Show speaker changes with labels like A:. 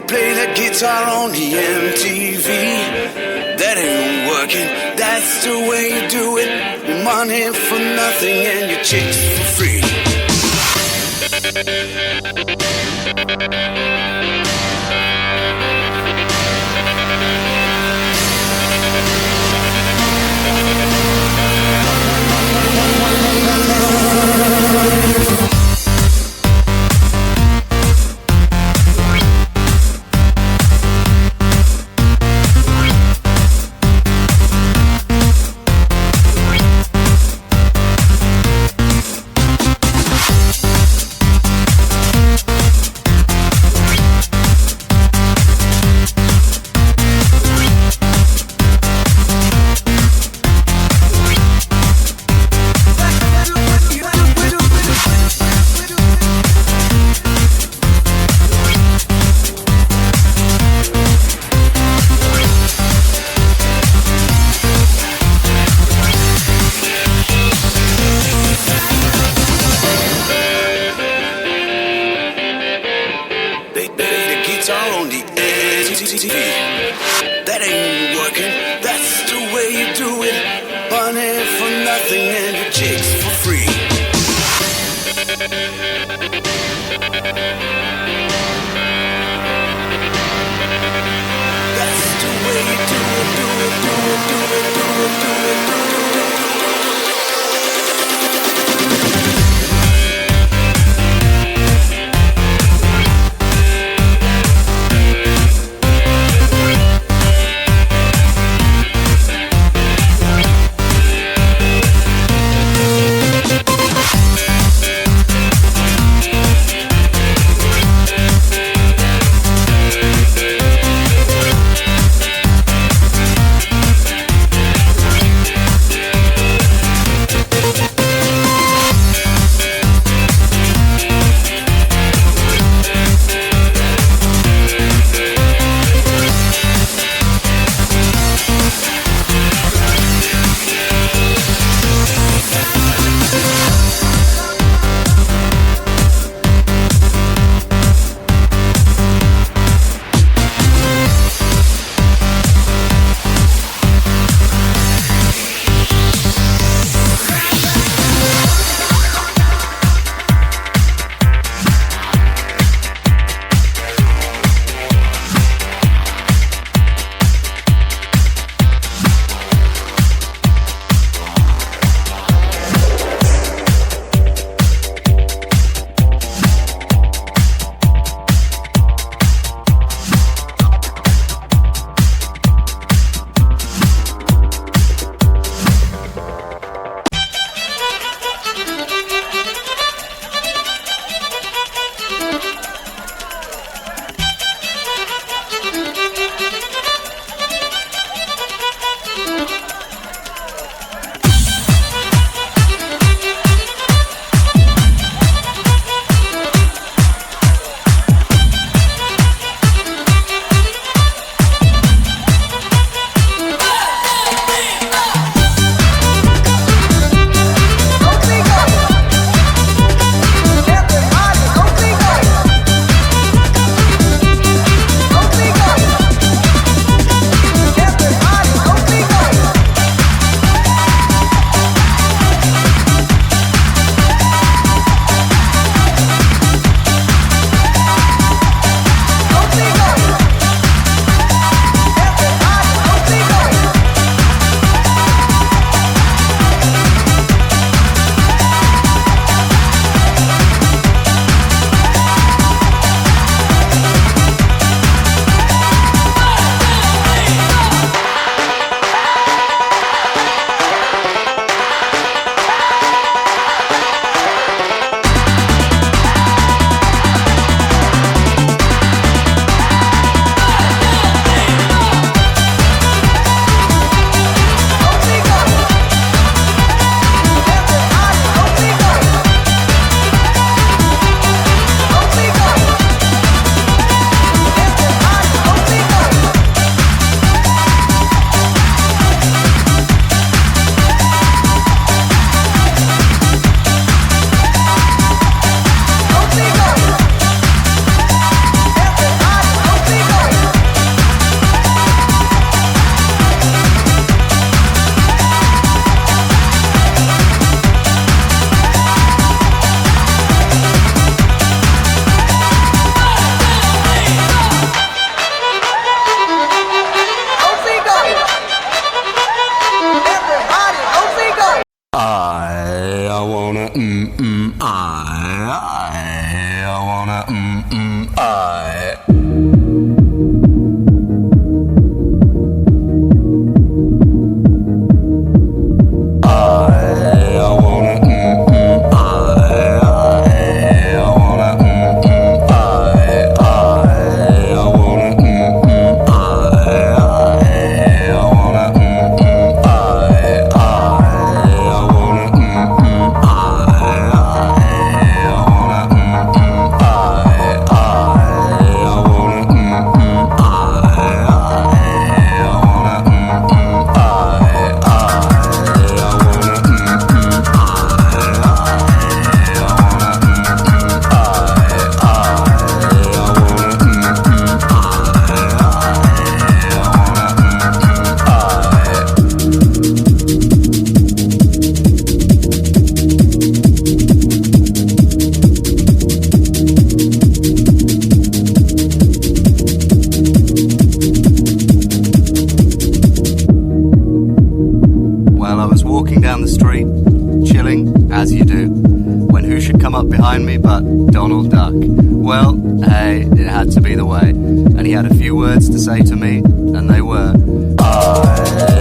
A: play the guitar on the MTV. That ain't working, that's the way you do it. Your money for nothing and your chicks for free. That ain't working, that's the way you do it. Money for nothing and your chicks for free. That's the way you do it, do it, do it, do it, do it, do it, do it. I wanna I.
B: Down the street, chilling, as you do, when who should come up behind me but Donald Duck. Well, hey, it had to be the way, and he had a few words to say to me, and they were, I